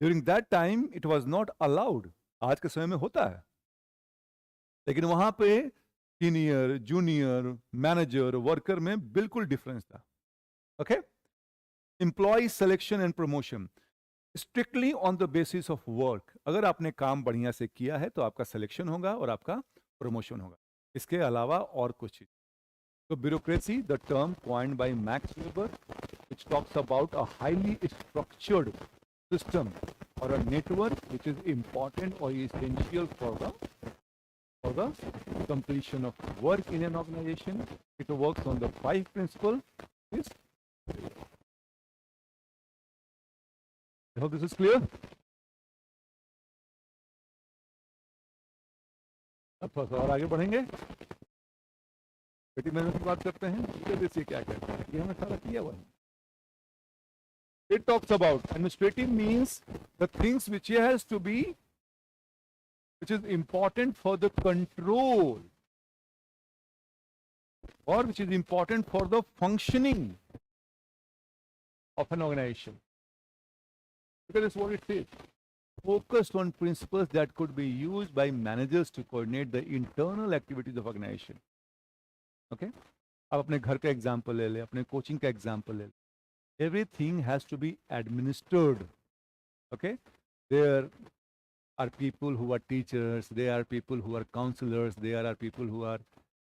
During that time it was not allowed. आज के समय में होता है, लेकिन वहां पे सीनियर, जूनियर, मैनेजर, वर्कर में बिल्कुल डिफरेंस था. Okay. Employ selection and promotion strictly on the basis of work. अगर आपने काम बढ़िया से किया है तो आपका सिलेक्शन होगा और आपका प्रमोशन होगा. इसके अलावा और कुछ चीज. तो bureaucracy, the term coined by Max Weber, which talks about a highly structured system or a network which is important or essential for the completion of work in an organization. It works on the 5 principles. Is, I hope this is clear. अब थोड़ा सा और आगे बढ़ेंगे. बेटी management की बात करते हैं. CBSE क्या कहता है, ये हमने सारा किया हुआ है. It talks about administrative means the things which has to be, which is important for the control or which is important for the functioning of an organization. Because that's what it says. Focused on principles that could be used by managers to coordinate the internal activities of organization. Okay? आप अपने घर का example ले ले, अपने coaching का example ले ले. Everything has to be administered. Okay? There are people who are teachers, there are people who are counselors, there are people who are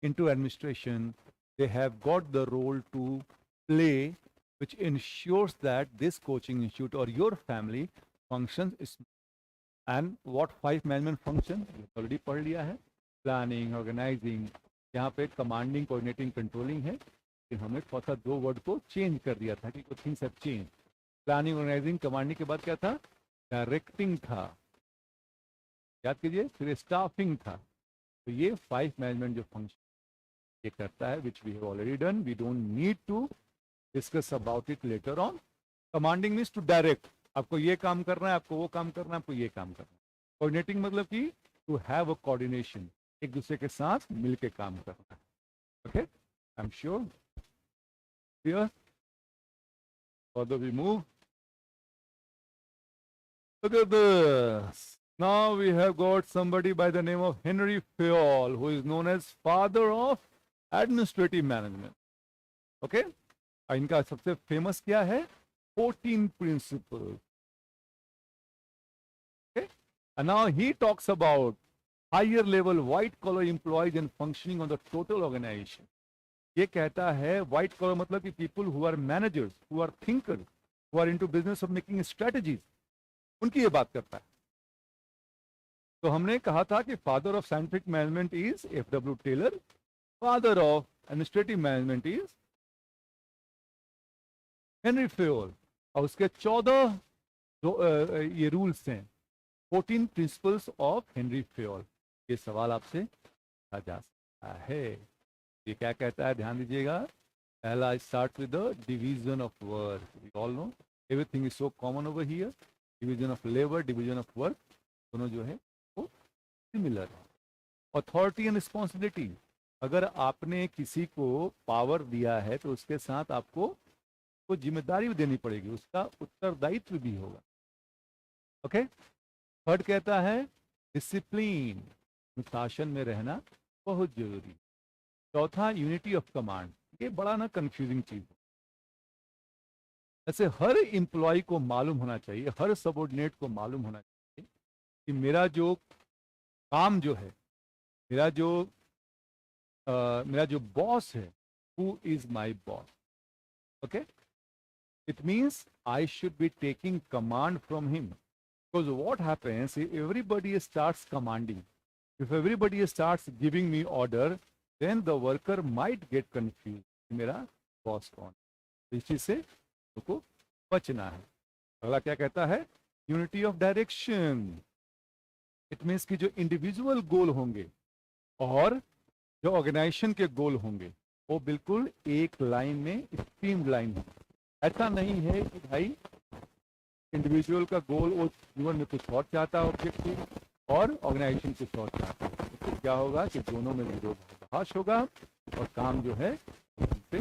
into administration. They have got the role to play, which ensures that this coaching institute or your family functions. And what 5 management function? Already पढ़ लिया है. Planning, organizing. यहाँ पे commanding, coordinating, controlling है. लेकिन हमने थोड़ा 2 word को चेंज कर दिया था कि things have change. Planning, organising, commanding के बाद क्या था? डायरेक्टिंग था. याद कीजिए. फिर स्टाफिंग था. तो ये 5 मैनेजमेंट जो फंक्शन ये करता है, which we have already done. We don't need to discuss about it later on. Commanding means to direct. आपको ये काम करना है, आपको वो काम करना है, आपको ये काम करना है. कोऑर्डिनेटिंग मतलब कि टू हैव अ कोऑर्डिनेशन, एक दूसरे के साथ मिलकर काम करना है. Okay, I am sure. Here, further we move. Look at this. Now we have got somebody by the name of Henry Fayol, who is known as father of administrative management. Okay? इनका सबसे famous क्या है? 14 principles. Okay? And now he talks about higher level white collar employees and functioning on the total organization. ये कहता है white collar मतलब कि people who are managers, who are thinkers, who are into business of making strategies, उनकी ये बात करता है. तो हमने कहा था कि father of scientific management is F.W. Taylor, father of administrative management is Henri Fayol. और उसके 14 ये रूल्स हैं, 14 प्रिंसिपल्स ऑफ हेनरी फेयोल. ये सवाल आपसे पूछा जा सकता है. ये क्या कहता है? ध्यान दीजिएगा. पहला start with the division of work. We all know everything is so common over here. Division of labour, division of work, दोनों जो है वो सिमिलर है. Authority and responsibility. अगर आपने किसी को पावर दिया है तो उसके साथ आपको जिम्मेदारी भी देनी पड़ेगी, उसका उत्तरदायित्व भी होगा. ओके? थर्ड कहता है डिसिप्लिन, अनुशासन में रहना बहुत जरूरी। चौथा यूनिटी ऑफ कमांड, ये बड़ा ना कंफ्यूजिंग चीज है। ऐसे हर एम्प्लॉय को मालूम होना चाहिए, हर सबऑर्डिनेट को मालूम होना चाहिए कि मेरा जो काम जो है, मेरा जो मेरा जो बॉस है, who is my boss. Okay, it means I should be taking command from him. Because what happens if everybody starts commanding, if everybody starts giving me order, then the worker might get confused. मेरा boss कौन? इस चीज से उनको बचना है। अगला क्या कहता है? Unity of direction. It means कि जो इंडिविजुअल गोल होंगे और जो ऑर्गेनाइजेशन के गोल होंगे वो बिल्कुल एक लाइन में स्ट्रीम लाइन हो। ऐसा नहीं है कि भाई इंडिविजुअल का गोल वो जीवन में कुछ और चाहता है ऑब्जेक्टिव, और ऑर्गेनाइजेशन कुछ और चाहता है। तो क्या होगा कि दोनों में विरोधाभास होगा और काम जो है से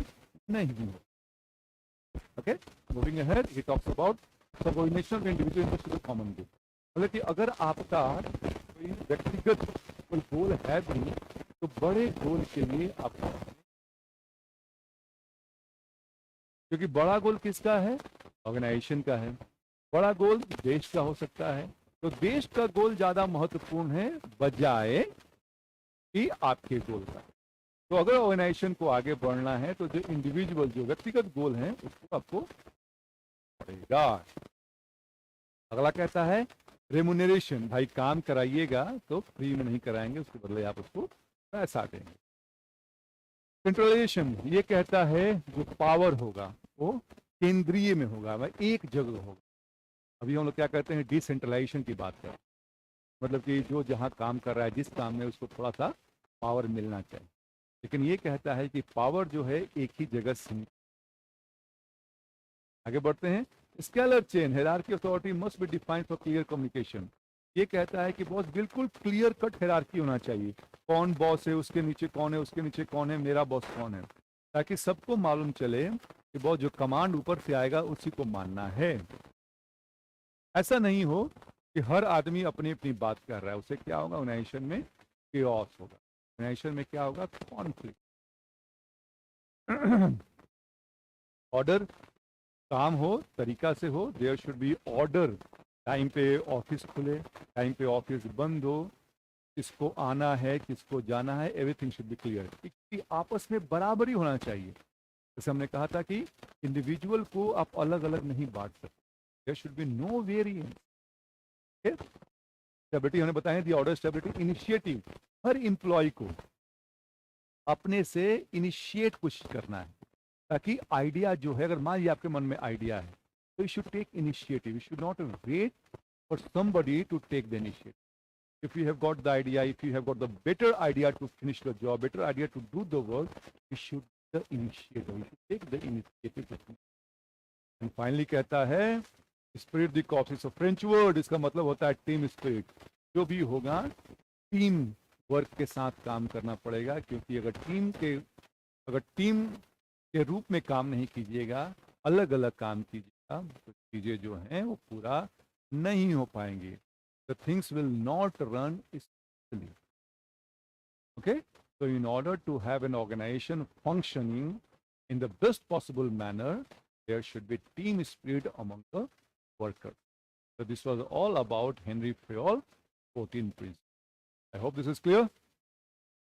नहीं होगा। Okay, moving ahead, he talks about subordination of individual interest to the common good. मतलब कि अगर आपका कोई व्यक्तिगत कोई गोल है भी, तो बड़े गोल के लिए आपको, क्योंकि बड़ा गोल किसका है? ऑर्गेनाइजेशन का है। बड़ा गोल देश का हो सकता है, तो देश का गोल ज्यादा महत्वपूर्ण है बजाय कि आपके गोल का। तो अगर ऑर्गेनाइजेशन को आगे बढ़ना है तो जो इंडिविजुअल, जो व्यक्तिगत गोल है, उसको आपको पड़ेगा। अगला कहता है रेमुनरेशन। भाई काम कराइएगा तो फ्री में नहीं कराएंगे, उसके बदले आप उसको पैसा देंगे। सेंट्रलाइजेशन, ये कहता है जो पावर होगा वो केंद्रीय में होगा, भाई एक जगह होगा। अभी हम लोग क्या कहते हैं? डिसेंट्रलाइजेशन की बात करें, मतलब कि जो जहां काम कर रहा है, जिस काम में, उसको थोड़ा सा पावर मिलना चाहिए। लेकिन ये कहता है कि पावर जो है एक ही जगह सीमित। आगे बढ़ते हैं। Scalar chain, hierarchy of authority must be defined for clear communication. ये कहता है कि बॉस बिल्कुल क्लियर कट हायरार्की होना चाहिए। कौन बॉस है, उसके नीचे कौन है, उसके नीचे कौन है, मेरा बॉस कौन है, ताकि सबको मालूम चले कि बॉस जो कमांड ऊपर से आएगा उसी को मानना है। ऐसा नहीं हो कि हर आदमी अपनी अपनी बात कर रहा है। उससे क्या होगा? ऑर्गेनाइजेशन में केओस होगा, ऑर्गेनाइजेशन में क्या होगा? कॉन्फ्लिक्ट। ऑर्डर, काम हो, तरीका से हो, there should be order. Time पे ऑफिस खुले, टाइम पे ऑफिस बंद हो, किसको आना है, किसको जाना है, एवरीथिंग शुड बी क्लियर। आपस में बराबरी होना चाहिए। जैसे हमने कहा था कि इंडिविजुअल को आप अलग अलग नहीं बांट सकते, there should be no variance. Stability हमने बताया, दी ऑर्डर स्टेबिलिटी इनिशिएटिव। हर एम्प्लॉय को अपने से इनिशिएट कुछ करना है, ताकि आइडिया जो है, अगर मान लीजिए आपके मन में आइडिया है, तो you should take initiative. You should not wait for somebody to take the initiative. If you have got the idea, if you have got the better idea to finish the job, better idea to do the work, you should the initiative. You should take the initiative. And finally कहता है spirit de corps of French word, इसका मतलब होता है team spirit. जो भी होगा team work के साथ काम करना पड़ेगा, क्योंकि अगर टीम के रूप में काम नहीं कीजिएगा, अलग अलग काम कीजिएगा, तो चीजें जो हैं वो पूरा नहीं हो पाएंगी। The things will not run smoothly. Okay? So in order to have an organization functioning in the best possible manner, there should be team spirit among the workers. So this was all about Henry Fayol 14 principles. I hope this is clear.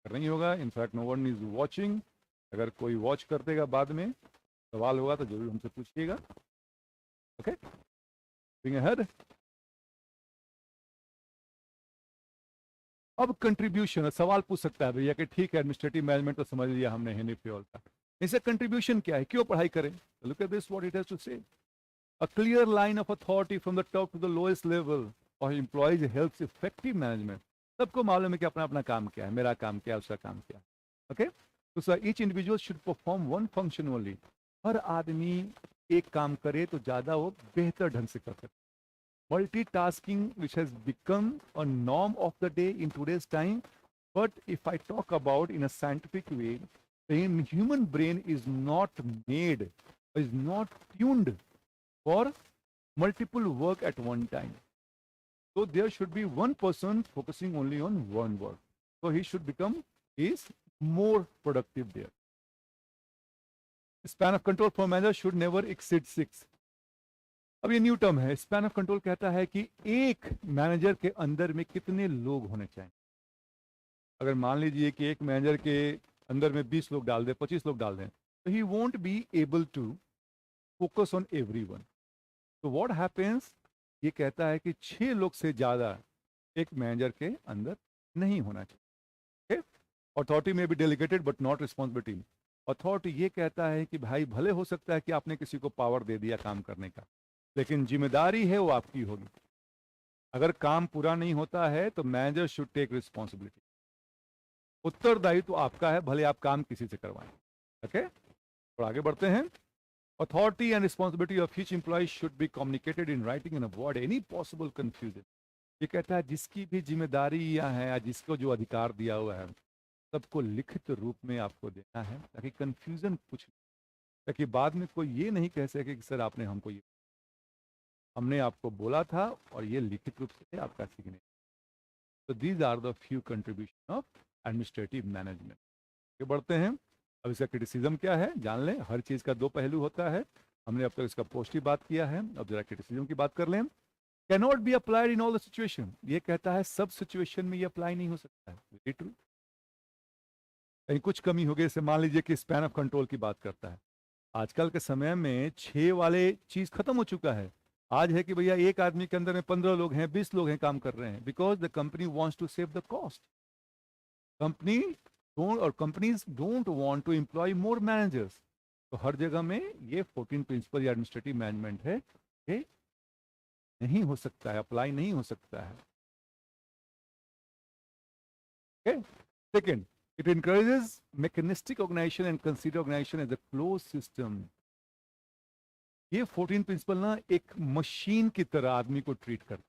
नहीं होगा, in fact no one is watching. अगर कोई watch कर देगा बाद में, सवाल होगा तो जरूर हमसे पूछिएगा। Okay? Moving ahead. अब कंट्रीब्यूशन, सवाल पूछ सकता है भैया कि ठीक है एडमिनिस्ट्रेटिव मैनेजमेंट तो समझ लिया हमने हेनरी फ्योल का, इसे कंट्रीब्यूशन क्या है, क्यों पढ़ाई करें? Look at this what it has to say. A clear line of authority from the top to the lowest level of employees helps effective management. सबको मालूम है कि अपना अपना काम क्या है, मेरा काम क्या है, उसका काम क्या है। ओके, तो sir each individual should perform one function only. हर आदमी एक काम करे तो ज्यादा वो बेहतर ढंग से कर सकते। Multitasking, which has become a norm of the day in today's time. But if I talk about in a scientific way, the human brain is not made, is not tuned for multiple work at one time. So there should be one person focusing only on one work. So he should become is more productive there. Span of control for manager should never exceed 6. अब ये new term है. Span of control कहता है कि एक manager के अंदर में कितने लोग होने चाहिए. अगर मान लीजिए कि एक मैनेजर के अंदर में 20 लोग डाल दें, 25 लोग डाल दें, तो he won't be able to focus on everyone. तो व्हाट हैपेंस, ये कहता है कि 6 लोग से ज्यादा एक मैनेजर के अंदर नहीं होना चाहिए. अथॉरिटी में भी delegated but not responsibility. Authority ये कहता है कि भाई भले हो सकता है कि आपने किसी को पावर दे दिया काम करने का, लेकिन जिम्मेदारी है वो आपकी होगी. अगर काम पूरा नहीं होता है तो मैनेजर शुड टेक रिस्पॉन्सिबिलिटी. उत्तरदायित्व तो आपका है, भले आप काम किसी से करवाएं. ओके, और आगे बढ़ते हैं. Authority and responsibility of each employ should be communicated in writing and avoid any possible confusion. ये कहता है जिसकी भी जिम्मेदारियां हैं या जिसको जो अधिकार दिया हुआ है सबको लिखित रूप में आपको देना है, ताकि कंफ्यूजन कुछ, ताकि बाद में कोई ये नहीं कह सके कि सर आपने हमको ये, हमने आपको बोला था और ये लिखित रूप से आपका सीखने. तो these are the few contribution of administrative management. ये बढ़ते हैं. अब इसका क्रिटिसिज्म क्या है जान लें. हर चीज का दो पहलू होता है. हमने अब तक इसका पॉजिटिव बात किया है, अब जरा क्रिटिसिज्म की बात कर लें. Cannot be applied in all the situation. ये कहता है सब सिचुएशन में ये अप्लाई नहीं हो सकता है. Very true. कहीं कुछ कमी हो गई, जैसे मान लीजिए कि स्पैन ऑफ कंट्रोल की बात करता है. आजकल के समय में 6 वाले चीज खत्म हो चुका है. आज है कि भैया एक आदमी के अंदर में 15 लोग हैं, 20 लोग हैं काम कर रहे हैं, because the company wants to save the cost. Company और companies don't want to employ more managers. तो हर जगह में ये 14 प्रिंसिपल या एडमिनिस्ट्रेटिव मैनेजमेंट है, ये नहीं हो सकता है, अप्लाई नहीं हो सकता है. Second, it encourages mechanistic organization and consider organization as a closed system. ये 14 प्रिंसिपल ना एक मशीन की तरह आदमी को ट्रीट करता है.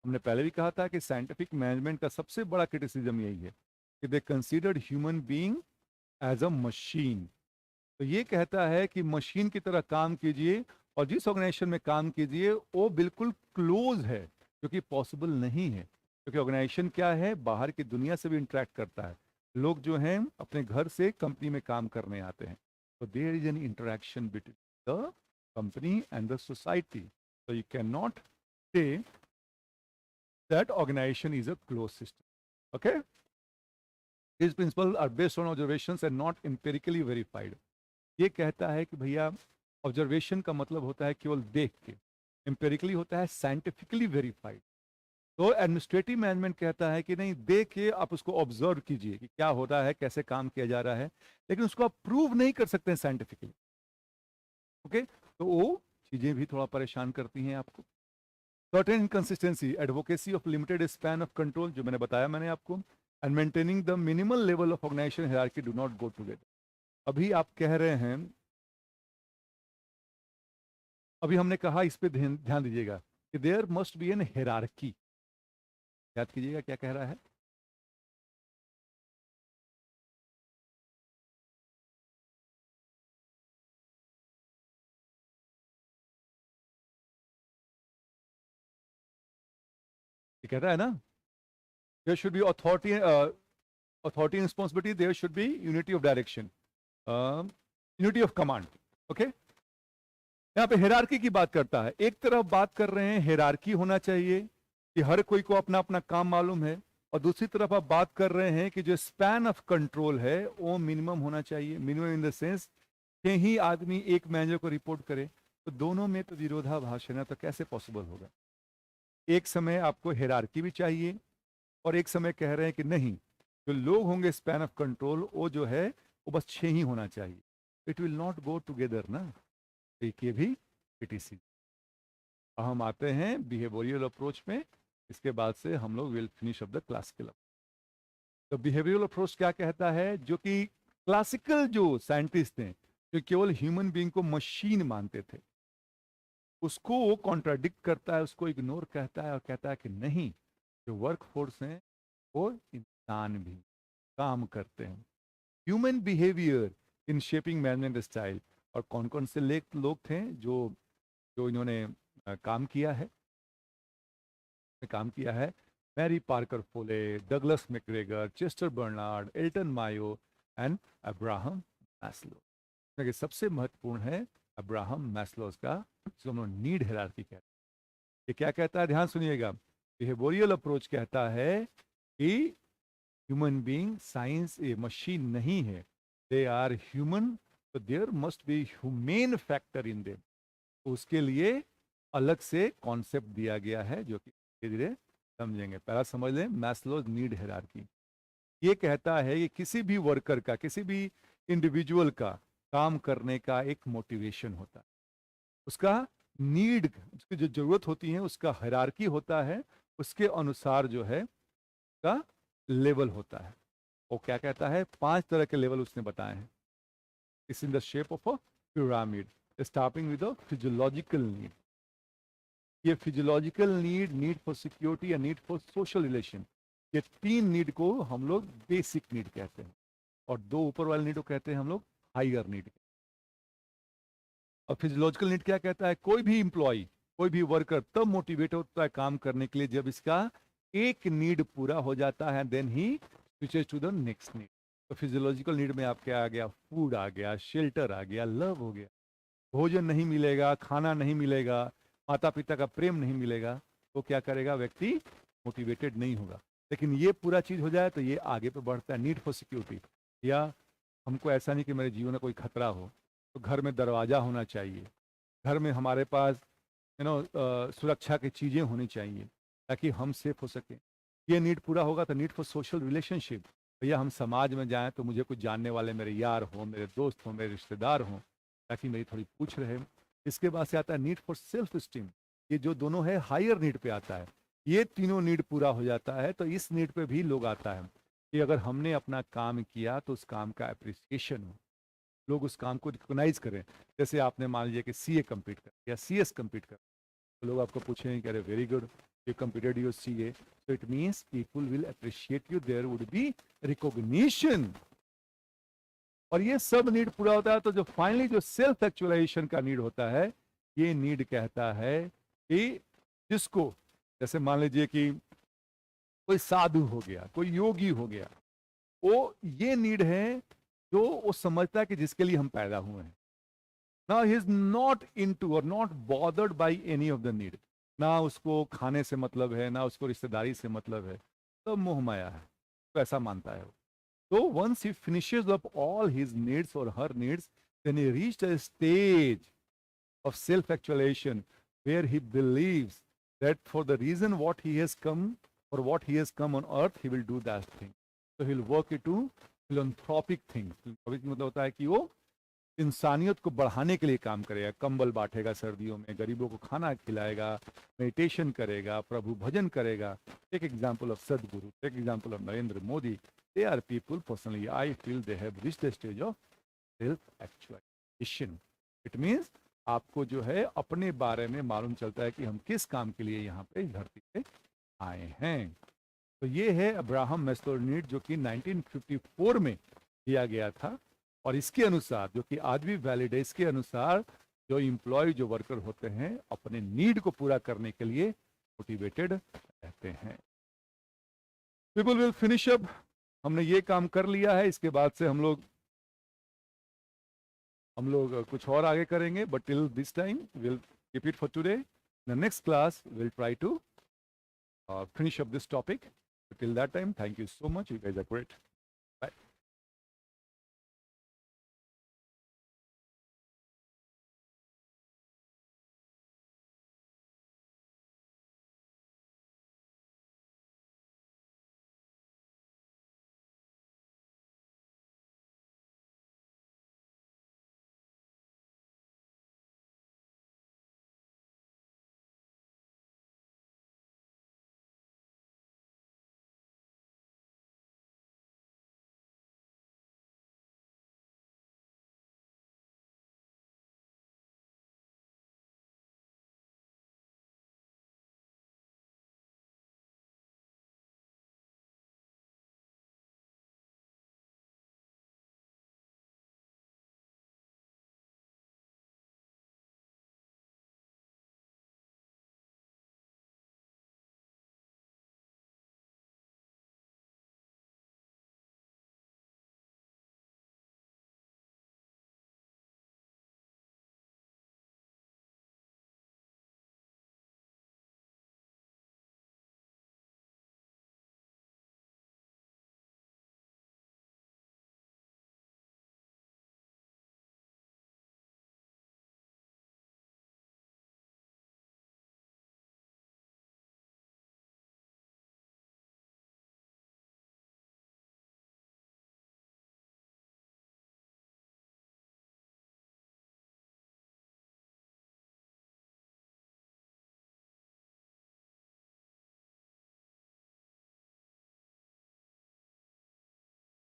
हमने पहले भी कहा था कि साइंटिफिक मैनेजमेंट का सबसे बड़ा क्रिटिसिज्म यही है कि they considered human being as a machine. तो ये कहता है कि मशीन की तरह काम कीजिए और जिस ऑर्गेनाइजेशन में काम कीजिए वो बिल्कुल क्लोज है, जो कि पॉसिबल नहीं है. क्योंकि ऑर्गेनाइजेशन क्या है, बाहर की दुनिया से भी इंटरेक्ट करता है. लोग जो हैं अपने घर से कंपनी में काम करने आते हैं. तो there is an interaction between the company and the society. So you cannot say that organization is a closed system. Okay? These principles are based on observations and not empirically verified. ये कहता है कि भैया observation का मतलब होता है केवल देख के, एम्पेरिकली होता है साइंटिफिकली वेरीफाइड. तो एडमिनिस्ट्रेटिव मैनेजमेंट कहता है कि नहीं, देख के आप उसको ऑब्जर्व कीजिए कि क्या हो रहा है, कैसे काम किया जा रहा है, लेकिन उसको आप प्रूव नहीं कर सकते हैं साइंटिफिकली. ओके, तो वो चीजें भी थोड़ा परेशान करती हैं आपको. Certain inconsistency, advocacy of limited span of control, जो मैंने बताया मैंने आपको, and maintaining the minimal level of organization hierarchy do not go together. अभी आप कह रहे हैं, अभी हमने कहा इस पे ध्यान दीजिएगा कि there must be an hierarchy. याद कीजिएगा क्या कह रहा है. ये कहता है ना, there should be authority, authority and responsibility, there should be unity of direction, unity of command. Okay? यहाँ पे हेरारकी की बात करता है. एक तरफ बात कर रहे हैं हेरारकी होना चाहिए कि हर कोई को अपना अपना काम मालूम है, और दूसरी तरफ आप बात कर रहे हैं कि जो स्पैन ऑफ कंट्रोल है वो मिनिमम होना चाहिए. मिनिमम इन द सेंस कि ही आदमी एक मैनेजर को रिपोर्ट करे. तो दोनों में तो विरोधाभास है ना, तो कैसे पॉसिबल होगा. एक समय आपको हेरारकी भी चाहिए और एक समय कह रहे हैं कि नहीं, जो लोग होंगे स्पैन ऑफ कंट्रोल वो जो है वो बस 6 ही होना चाहिए. It will not go together ना. एक ये भी क्रिटिसिज्म. हम आते हैं बिहेवियरल अप्रोच में. इसके बाद से हम लोग will finish off the classical. तो बिहेवियरल अप्रोच क्या कहता है, जो कि क्लासिकल जो साइंटिस्ट हैं जो केवल ह्यूमन बीइंग को मशीन मानते थे, उसको वो कॉन्ट्राडिक्ट करता है, उसको इग्नोर कहता है और कहता है कि नहीं, जो वर्क फोर्स है वो इंसान भी काम करते हैं. Human behaviour in shaping management style. और कौन कौन से लोग थे जो जो इन्होंने काम किया है. में काम किया है Mary Parker Follett, Douglas McGregor, Chester Barnard, Elton Mayo and Abraham Maslow. कि सबसे महत्वपूर्ण है अब्राहम मैस्लोस का, जिसको हम लोग नीड हायरार्की कहते हैं। ये क्या कहता है, ध्यान सुनिएगा। बिहेवियरल अप्रोच कहता है कि human being science a machine नहीं है, दे आर ह्यूमन, तो there must be humane factor in them. उसके लिए अलग से कॉन्सेप्ट दिया गया है जो कि धीरे धीरे समझेंगे। पहला समझ लें मैस्लोज नीड हायरार्की। ये कहता है कि किसी भी वर्कर का, किसी भी इंडिविजुअल का काम करने का एक मोटिवेशन होता है, उसका नीड, उसकी जो जरूरत होती है उसका हायरार्की होता है, उसके अनुसार जो है का लेवल होता है। वो क्या कहता है, 5 तरह के लेवल उसने बताए हैं। It's in the shape of a pyramid, starting with a physiological need. ये physiological need, need for security या नीड फॉर सोशल रिलेशन, ये 3 नीड को हम लोग बेसिक नीड कहते हैं, और 2 ऊपर वाले नीड को कहते हैं हम लोग हायर नीड। और फिजियोलॉजिकल नीड क्या कहता है, कोई भी इंप्लॉय, कोई भी वर्कर तब मोटिवेट होता है काम करने के लिए जब इसका एक नीड पूरा हो जाता है, then he switches to the next need. तो फिजियोलॉजिकल नीड में आपके आ गया फूड, आ गया शेल्टर, आ गया लव हो गया। भोजन नहीं मिलेगा, खाना नहीं मिलेगा, माता पिता का प्रेम नहीं मिलेगा, तो क्या करेगा व्यक्ति, मोटिवेटेड नहीं होगा। लेकिन ये पूरा चीज हो जाए तो ये आगे पे बढ़ता है। नीड फॉर सिक्योरिटी, या हमको ऐसा नहीं कि मेरे जीवन में कोई खतरा हो, तो घर में दरवाजा होना चाहिए, घर में हमारे पास सुरक्षा की चीजें होनी चाहिए ताकि हम सेफ हो सकें। ये नीड पूरा होगा तो नीड फॉर सोशल रिलेशनशिप, भैया हम समाज में जाएं तो मुझे कुछ जानने वाले मेरे यार हो, मेरे दोस्त हो, मेरे रिश्तेदार हों, ताकि मेरी थोड़ी पूछ रहे। इसके बाद से आता है नीड फॉर सेल्फ स्टीम, ये जो दोनों है हायर नीड पे आता है। ये तीनों नीड पूरा हो जाता है तो इस नीड पे भी लोग आता है कि अगर हमने अपना काम किया तो उस काम का अप्रिसिएशन हो, लोग उस काम को रिकोगनाइज करें। जैसे आपने मान लीजिए कि सीए कंप्लीट कर या सीएस कंप्लीट कर, तो लोग आपको पूछेंगे कि अरे very good, you completed your CA, so it means people will appreciate you, there would be recognition। और ये सब नीड पूरा होता है तो जो फाइनली जो सेल्फ एक्चुअलाइजेशन का नीड होता है, ये नीड कहता है कि जिसको, जैसे मान लीजिए कि कोई साधु हो गया, कोई योगी हो गया, वो ये नीड है जो वो समझता है कि जिसके लिए हम पैदा हुए हैं। Now he is not into or not bothered by any of the need। ना उसको खाने से मतलब है, ना उसको रिश्तेदारी से मतलब है, सब मोह माया है, तो ऐसा मानता है वो। So once he finishes up all his needs or her needs, then he reached a stage of self-actualization where he believes that for the reason what he has come or what he has come on earth, he will do that thing। So he'll work into philanthropic things। philanthropic मतलब होता है कि वो इंसानियत को बढ़ाने के लिए काम करेगा, कंबल बांटेगा सर्दियों में, गरीबों को खाना खिलाएगा, मेडिटेशन करेगा, प्रभु भजन करेगा। Take example of Sadhguru, take example of Narendra Modi. They are people personally I feel they have reached the stage of self actualization. It means आपको जो है अपने बारे में मालूम चलता है कि हम किस काम के लिए यहाँ पे धरती पे आए हैं। तो ये है अब्राहम मैस्लो नीड, जो कि 1954 में दिया गया था, और इसके अनुसार जो कि आज भी वैलिड है, इसके अनुसार जो एम्प्लॉय, जो वर्कर होते हैं, अपने नीड को पूरा करने के लिए मोटिवेटेड रहते हैं। पीपल विल फिनिश अप, हमने ये काम कर लिया है, इसके बाद से हम लोग कुछ और आगे करेंगे, but till this time will keep it for today. The next class will try to finish up this topic. Till that time, thank you so much. You guys are great.